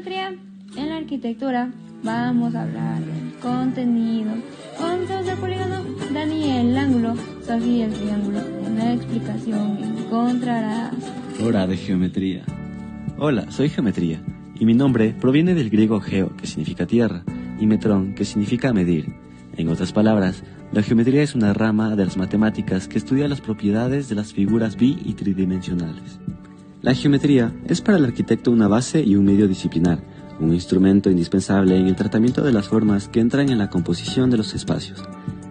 geometría, en la arquitectura vamos a hablar del contenido, conceptos del polígono, Dani el ángulo, Sofía el triángulo. En la explicación encontrarás Hora de geometría. Hola, soy Geometría, y mi nombre proviene del griego geo, que significa tierra, y metrón, que significa medir. En otras palabras, la geometría es una rama de las matemáticas que estudia las propiedades de las figuras bi- y tridimensionales. La geometría es para el arquitecto una base y un medio disciplinar, un instrumento indispensable en el tratamiento de las formas que entran en la composición de los espacios.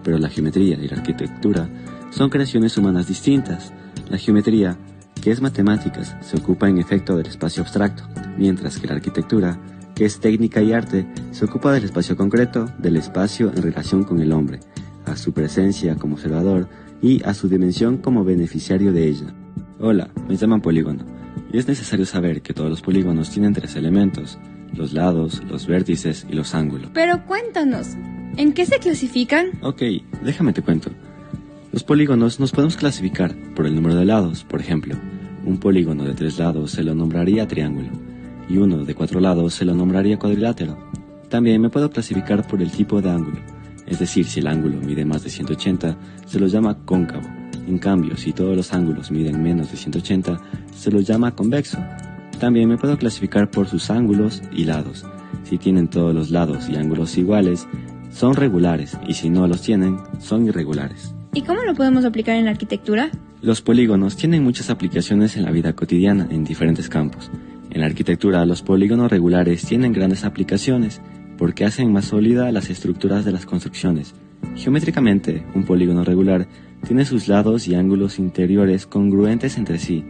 Pero la geometría y la arquitectura son creaciones humanas distintas. La geometría, que es matemáticas, se ocupa en efecto del espacio abstracto, mientras que la arquitectura, que es técnica y arte, se ocupa del espacio concreto, del espacio en relación con el hombre, a su presencia como observador y a su dimensión como beneficiario de ella. Hola, me llaman polígono, y es necesario saber que todos los polígonos tienen 3 elementos: los lados, los vértices y los ángulos. Pero cuéntanos, ¿en qué se clasifican? Ok, déjame te cuento. Los polígonos nos podemos clasificar por el número de lados. Por ejemplo, un polígono de 3 lados se lo nombraría triángulo, y uno de 4 lados se lo nombraría cuadrilátero. También me puedo clasificar por el tipo de ángulo, es decir, si el ángulo mide más de 180, se lo llama cóncavo. En cambio, si todos los ángulos miden menos de 180, se lo llama convexo. También me puedo clasificar por sus ángulos y lados. Si tienen todos los lados y ángulos iguales, son regulares, y si no los tienen, son irregulares. ¿Y cómo lo podemos aplicar en la arquitectura? Los polígonos tienen muchas aplicaciones en la vida cotidiana en diferentes campos. En la arquitectura, los polígonos regulares tienen grandes aplicaciones porque hacen más sólida las estructuras de las construcciones. Geométricamente, un polígono regular tiene sus lados y ángulos interiores congruentes entre sí.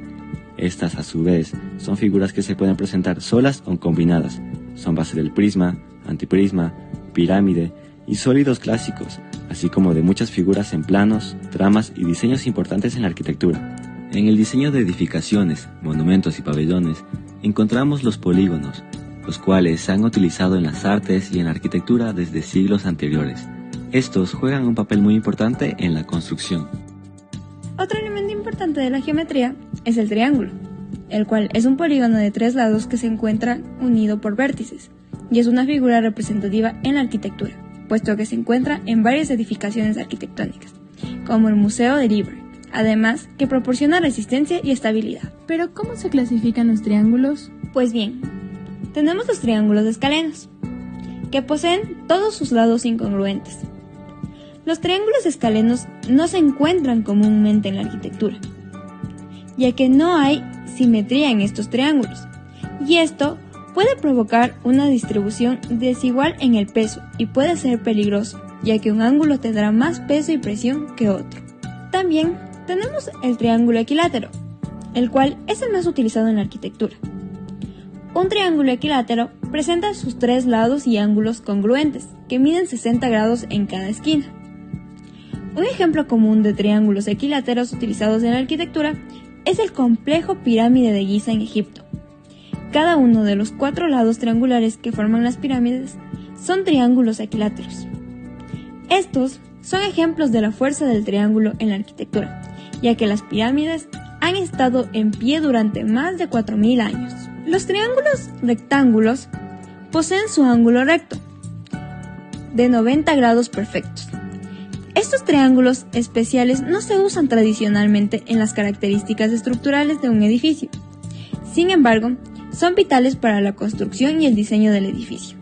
Estas, a su vez, son figuras que se pueden presentar solas o combinadas. Son base del prisma, antiprisma, pirámide y sólidos clásicos, así como de muchas figuras en planos, tramas y diseños importantes en la arquitectura. En el diseño de edificaciones, monumentos y pabellones, encontramos los polígonos, los cuales se han utilizado en las artes y en la arquitectura desde siglos anteriores. Estos juegan un papel muy importante en la construcción. Otro elemento importante de la geometría es el triángulo, el cual es un polígono de 3 lados que se encuentra unido por vértices, y es una figura representativa en la arquitectura, puesto que se encuentra en varias edificaciones arquitectónicas, como el Museo del Louvre, además que proporciona resistencia y estabilidad. ¿Pero cómo se clasifican los triángulos? Pues bien, tenemos los triángulos escalenos, que poseen todos sus lados incongruentes. Los triángulos escalenos no se encuentran comúnmente en la arquitectura, ya que no hay simetría en estos triángulos, y esto puede provocar una distribución desigual en el peso y puede ser peligroso, ya que un ángulo tendrá más peso y presión que otro. También tenemos el triángulo equilátero, el cual es el más utilizado en la arquitectura. Un triángulo equilátero presenta sus 3 lados y ángulos congruentes, que miden 60 grados en cada esquina. Un ejemplo común de triángulos equiláteros utilizados en la arquitectura es el complejo pirámide de Giza en Egipto. Cada uno de los 4 lados triangulares que forman las pirámides son triángulos equiláteros. Estos son ejemplos de la fuerza del triángulo en la arquitectura, ya que las pirámides han estado en pie durante más de 4000 años. Los triángulos rectángulos poseen su ángulo recto, de 90 grados perfectos. Estos triángulos especiales no se usan tradicionalmente en las características estructurales de un edificio. Sin embargo, son vitales para la construcción y el diseño del edificio.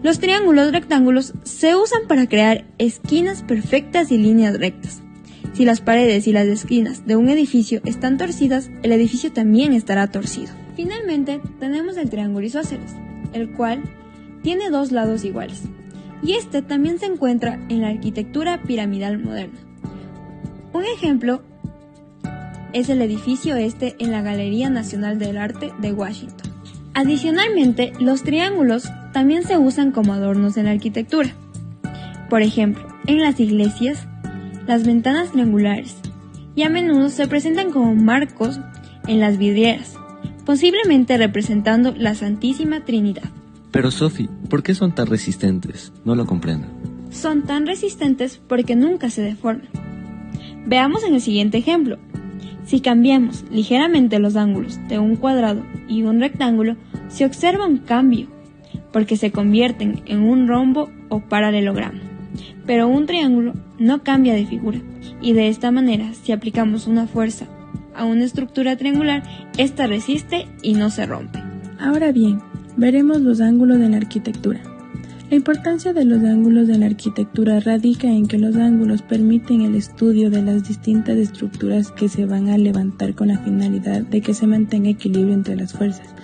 Los triángulos rectángulos se usan para crear esquinas perfectas y líneas rectas. Si las paredes y las esquinas de un edificio están torcidas, el edificio también estará torcido. Finalmente, tenemos el triángulo isósceles, el cual tiene 2 lados iguales, y este también se encuentra en la arquitectura piramidal moderna. Un ejemplo es el edificio este en la Galería Nacional del Arte de Washington. Adicionalmente, los triángulos también se usan como adornos en la arquitectura. Por ejemplo, en las iglesias, las ventanas triangulares, y a menudo se presentan como marcos en las vidrieras, posiblemente representando la Santísima Trinidad. Pero Sophie, ¿por qué son tan resistentes? No lo comprendo. Son tan resistentes porque nunca se deforman. Veamos en el siguiente ejemplo. Si cambiamos ligeramente los ángulos de un cuadrado y un rectángulo, se observa un cambio, porque se convierten en un rombo o paralelogramo. Pero un triángulo no cambia de figura, y de esta manera, si aplicamos una fuerza a una estructura triangular, esta resiste y no se rompe. Ahora bien, veremos los ángulos de la arquitectura. La importancia de los ángulos de la arquitectura radica en que los ángulos permiten el estudio de las distintas estructuras que se van a levantar con la finalidad de que se mantenga equilibrio entre las fuerzas,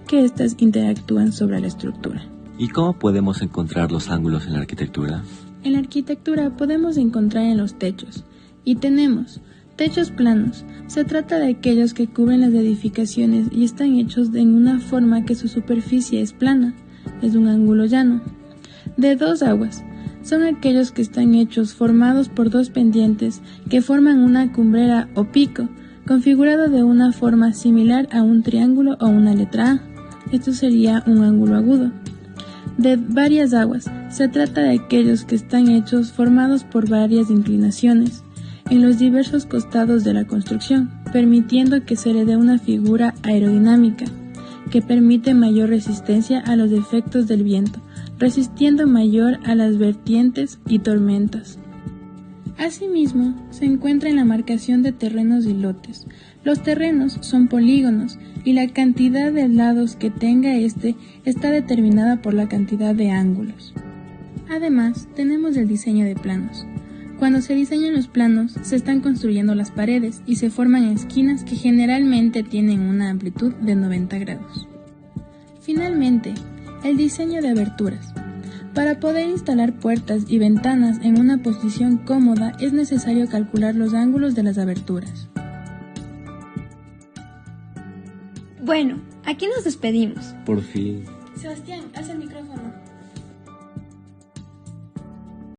que éstas interactúan sobre la estructura. ¿Y cómo podemos encontrar los ángulos en la arquitectura? En la arquitectura podemos encontrar en los techos, y tenemos techos planos. Se trata de aquellos que cubren las edificaciones y están hechos en una forma que su superficie es plana, es un ángulo llano. De dos aguas, son aquellos que están hechos formados por dos pendientes que forman una cumbrera o pico, configurado de una forma similar a un triángulo o una letra A. Esto sería un ángulo agudo. De varias aguas, se trata de aquellos que están hechos formados por varias inclinaciones en los diversos costados de la construcción, permitiendo que se le dé una figura aerodinámica, que permite mayor resistencia a los efectos del viento, resistiendo mayor a las vertientes y tormentas. Asimismo, se encuentra en la marcación de terrenos y lotes. Los terrenos son polígonos y la cantidad de lados que tenga está determinada por la cantidad de ángulos. Además, tenemos el diseño de planos. Cuando se diseñan los planos, se están construyendo las paredes y se forman esquinas que generalmente tienen una amplitud de 90 grados. Finalmente, el diseño de aberturas. Para poder instalar puertas y ventanas en una posición cómoda es necesario calcular los ángulos de las aberturas. Bueno, aquí nos despedimos. Por fin. Sebastián, haz el micrófono.